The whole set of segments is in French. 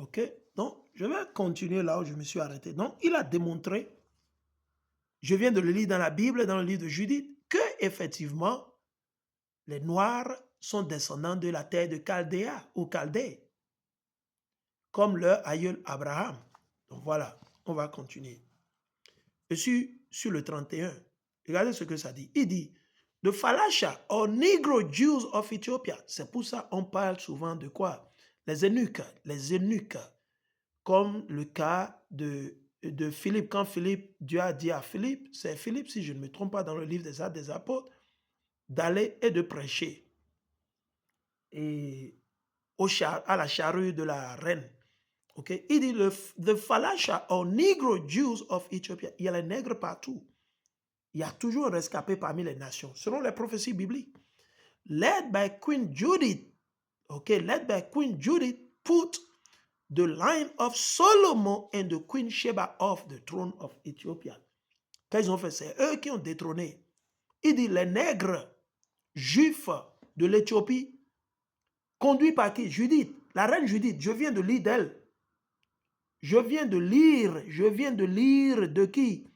OK? Donc, je vais continuer là où je me suis arrêté. Donc, il a démontré, je viens de le lire dans la Bible, dans le livre de Judith, que effectivement, les Noirs sont descendants de la terre de Chaldéa ou Chaldée, comme leur aïeul Abraham. Donc voilà, on va continuer. Je suis sur le 31. Regardez ce que ça dit. Il dit, the Falasha or Negro Jews of Ethiopia. C'est pour ça qu'on parle souvent de quoi? Les eunuques, comme le cas de Philippe. Quand Philippe, Dieu a dit à Philippe, c'est Philippe, si je ne me trompe pas, dans le livre des Actes des Apôtres, d'aller et de prêcher et à la charrue de la reine. Okay? Il dit, the Falasha or Negro Jews of Ethiopia. Il y a les nègres partout. Il y a toujours un rescapé parmi les nations, selon les prophéties bibliques. Led by Queen Judith, okay, led by Queen Judith, put the line of Solomon and the Queen Sheba off the throne of Ethiopia. Quand ils ont fait, c'est eux qui ont détrôné. Il dit, les nègres juifs de l'Éthiopie, conduits par qui? Judith, la reine Judith, je viens de lire d'elle. Je viens de lire de qui?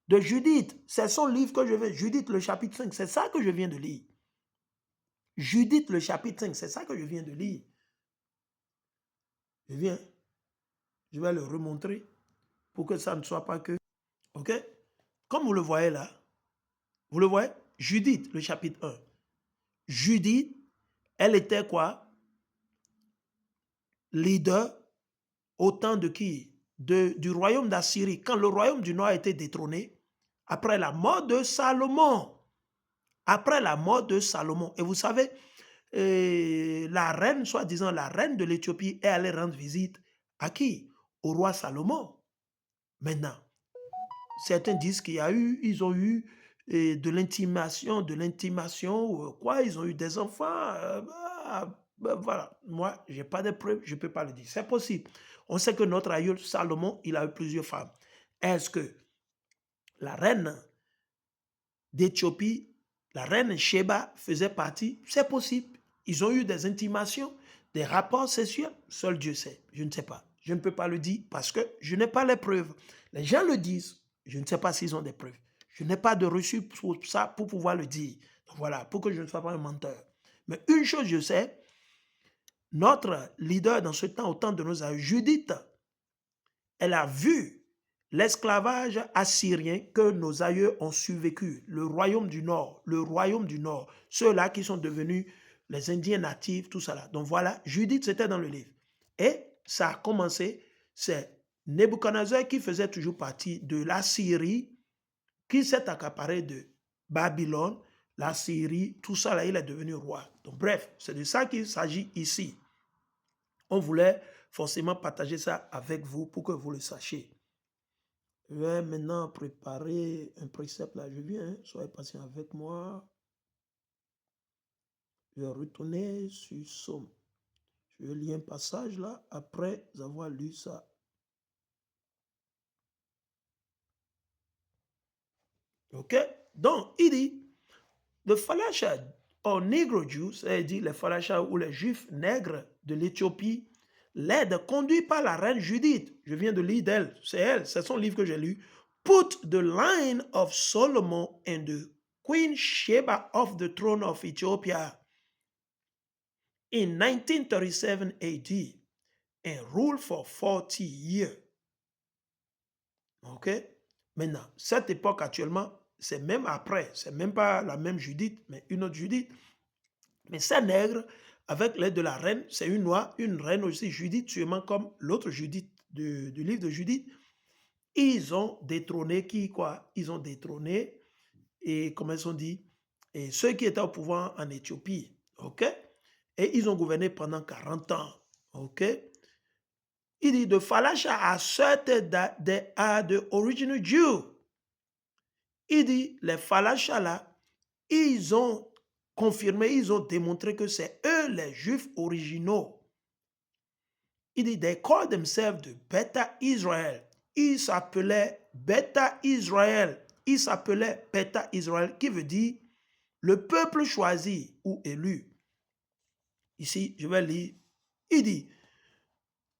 De Judith. C'est son livre que je vais. Judith, le chapitre 5. C'est ça que je viens de lire. Judith, le chapitre 5. C'est ça que je viens de lire. Je vais le remontrer pour que ça ne soit pas que. OK? Comme vous le voyez là. Vous le voyez? Judith, le chapitre 1. Judith, elle était quoi? Leader au temps de qui? Du royaume d'Assyrie. Quand le royaume du Nord a été détrôné, après la mort de Salomon. Après la mort de Salomon. Et vous savez, la reine, soi-disant la reine de l'Éthiopie, est allée rendre visite à qui? Au roi Salomon. Maintenant, certains disent ils ont eu de l'intimation, quoi, ils ont eu des enfants. Voilà, moi, je n'ai pas de preuves, je ne peux pas le dire. C'est possible. On sait que notre aïeul Salomon, il a eu plusieurs femmes. Est-ce que la reine d'Éthiopie, la reine Sheba faisait partie? C'est possible. Ils ont eu des intimations, des rapports sexuels. Seul Dieu sait. Je ne sais pas. Je ne peux pas le dire parce que je n'ai pas les preuves. Les gens le disent. Je ne sais pas s'ils ont des preuves. Je n'ai pas de reçu pour ça pour pouvoir le dire. Donc voilà, pour que je ne sois pas un menteur. Mais une chose je sais, notre leader dans ce temps, au temps de nos aïeux, Judith, elle a vu l'esclavage assyrien que nos aïeux ont survécu, le royaume du Nord, ceux-là qui sont devenus les Indiens natifs, tout ça là. Donc voilà, Judith, c'était dans le livre. Et ça a commencé, c'est Nebuchadnezzar qui faisait toujours partie de la Syrie, qui s'est accaparé de Babylone, la Syrie, tout ça là, il est devenu roi. Donc bref, c'est de ça qu'il s'agit ici. On voulait forcément partager ça avec vous pour que vous le sachiez. Je vais maintenant préparer un précepte là. Je viens, soyez patient avec moi. Je vais retourner sur Somme. Je vais lire un passage là après avoir lu ça. Ok? Donc, il dit, le Falasha or Negro Jews, c'est-à-dire les Falasha ou les Juifs nègres de l'Éthiopie, l'aide conduite par la reine Judith. Je viens de lire d'elle. C'est son livre que j'ai lu. Put the line of Solomon and the Queen Sheba off the throne of Ethiopia in 1937 AD and ruled for 40 years. OK? Maintenant, cette époque actuellement, c'est même après, c'est même pas la même Judith, mais une autre Judith. Mais ces nègres, avec l'aide de la reine, c'est une noire, une reine aussi, Judith, sûrement comme l'autre Judith du livre de Judith. Ils ont détrôné qui, quoi? Ils ont détrôné, et comment ils ont dit, et ceux qui étaient au pouvoir en Éthiopie, ok? Et ils ont gouverné pendant 40 ans, ok? Il dit, the Falasha asserted that they are the original Jew. Il dit, les Falasha là, ils ont confirmé, ils ont démontré que c'est eux les Juifs originaux. Il dit, they call themselves the Beta Israel. Ils s'appelaient Beta Israel. Ils s'appelaient Beta Israel, qui veut dire le peuple choisi ou élu. Ici, je vais lire. Il dit,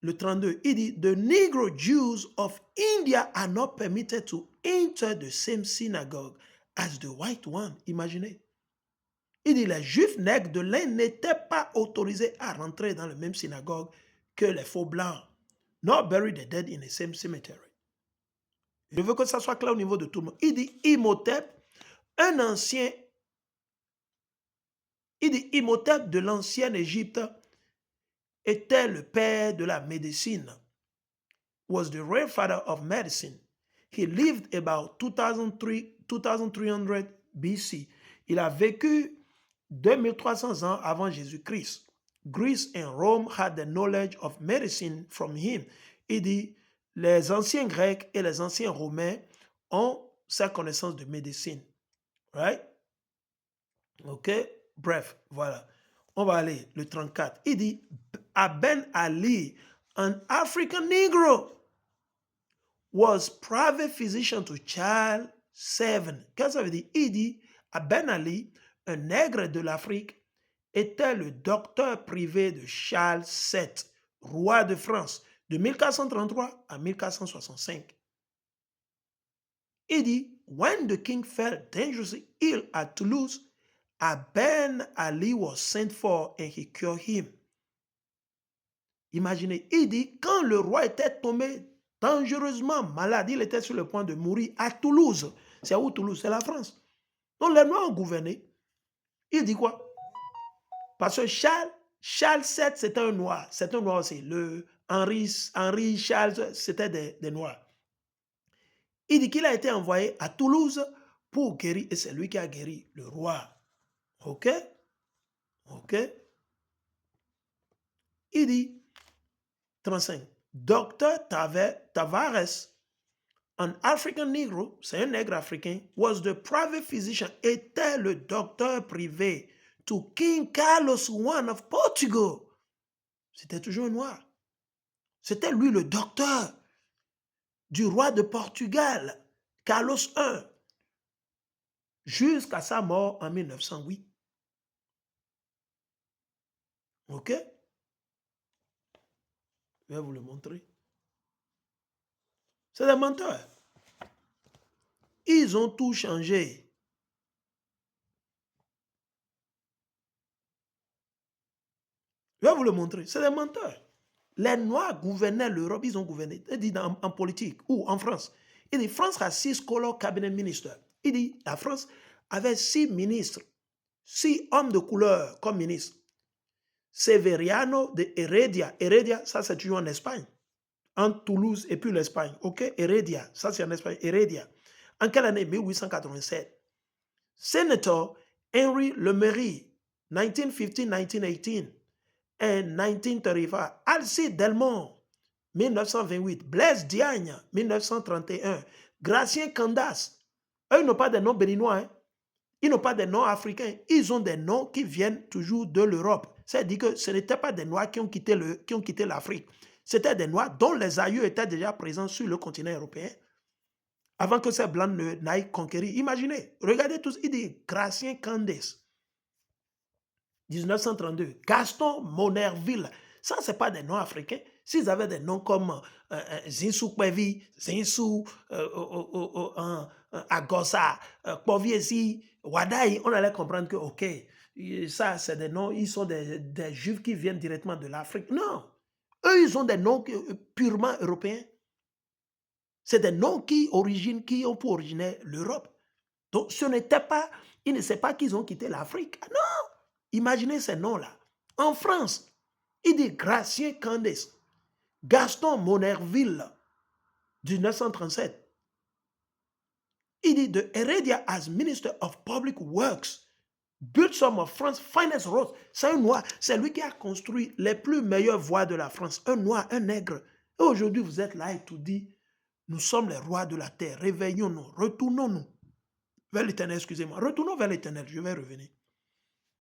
le 32, il dit, The Negro Jews of India are not permitted to enter the same synagogue as the white one. Imaginez. Il dit, les juifs nègres de l'Inde n'étaient pas autorisés à rentrer dans la même synagogue que les faux blancs. Not bury the dead in the same cemetery. Je veux que ça soit clair au niveau de tout le monde. Il dit, Imhotep, un ancien, il dit, Imhotep de l'ancienne Égypte était le père de la médecine. Was the real father of medicine. He lived about 2300 BC. Il a vécu 2300 ans avant Jésus-Christ. Greece and Rome had the knowledge of medicine from him. Il dit, les anciens Grecs et les anciens Romains ont sa connaissance de médecine. Right? OK? Bref, voilà. On va aller, le 34. Il dit, Ben Ali, an African Negro, was private physician to Charles VII. Qu'est-ce que ça veut dire? Il dit, Ben Ali, un nègre de l'Afrique, était le docteur privé de Charles VII, roi de France, de 1433 à 1465. Il dit, when the king fell dangerously ill at Toulouse, Ben Ali was sent for and he cured him. Imaginez, il dit, quand le roi était tombé dangereusement malade, il était sur le point de mourir à Toulouse. C'est où Toulouse? C'est la France. Donc les Noirs ont gouverné. Il dit quoi? Parce que Charles VII, c'était un Noir. C'est un Noir aussi. Le Henri Charles, c'était des Noirs. Il dit qu'il a été envoyé à Toulouse pour guérir, et c'est lui qui a guéri le roi. OK? OK? Il dit, 35, Dr. Tavares, an African Negro, c'est un nègre africain, was the private physician, était le docteur privé to King Carlos I of Portugal. C'était toujours un noir. C'était lui le docteur du roi de Portugal, Carlos I, jusqu'à sa mort en 1908. OK? Je vais vous le montrer. C'est des menteurs. Ils ont tout changé. Je vais vous le montrer. C'est des menteurs. Les Noirs gouvernaient l'Europe, ils ont gouverné. Il dit en politique ou en France. Il dit France a 6 color cabinet ministers. Il dit la France avait 6 ministres, 6 hommes de couleur comme ministres. Severiano de Heredia. Heredia, ça c'est toujours en Espagne. Entre Toulouse et puis l'Espagne. OK? Heredia, ça c'est en Espagne. Heredia. En quelle année? 1887. Senator Henry Lemery, 1915-1918. And 1935. Alcide Delmont, 1928. Blaise Diagne, 1931. Gratien Candace. Eux, ils n'ont pas de noms béninois. Hein? Ils n'ont pas de noms africains. Ils ont des noms qui viennent toujours de l'Europe. C'est-à-dire que ce n'étaient pas des Noirs qui ont quitté l'Afrique. C'était des Noirs dont les aïeux étaient déjà présents sur le continent européen avant que ces Blancs n'aillent conquérir. Imaginez, regardez tous, il dit Gratien Candace, 1932. Gaston Monerville. Ça, ce n'est pas des noms africains. S'ils avaient des noms comme Zinsou Kwevi, Zinsou Agosa, Kpoviesi, Wadaï, on allait comprendre que, OK, ça, c'est des noms, ils sont des Juifs qui viennent directement de l'Afrique. Non. Eux, ils ont des noms purement européens. C'est des noms qui ont pour originaire l'Europe. Donc, ce n'était pas, ils ne savent pas qu'ils ont quitté l'Afrique. Non. Imaginez ces noms-là. En France, il dit Gratien Candace, Gaston Monerville, 1937. Il dit de Heredia as Minister of Public Works, built some of France's finest roads. C'est un noir, c'est lui qui a construit les plus meilleures voies de la France. Un noir, un nègre. Et aujourd'hui, vous êtes là et tout dit, nous sommes les rois de la terre, réveillons-nous, retournons-nous vers l'Éternel, excusez-moi, retournons vers l'Éternel, je vais revenir.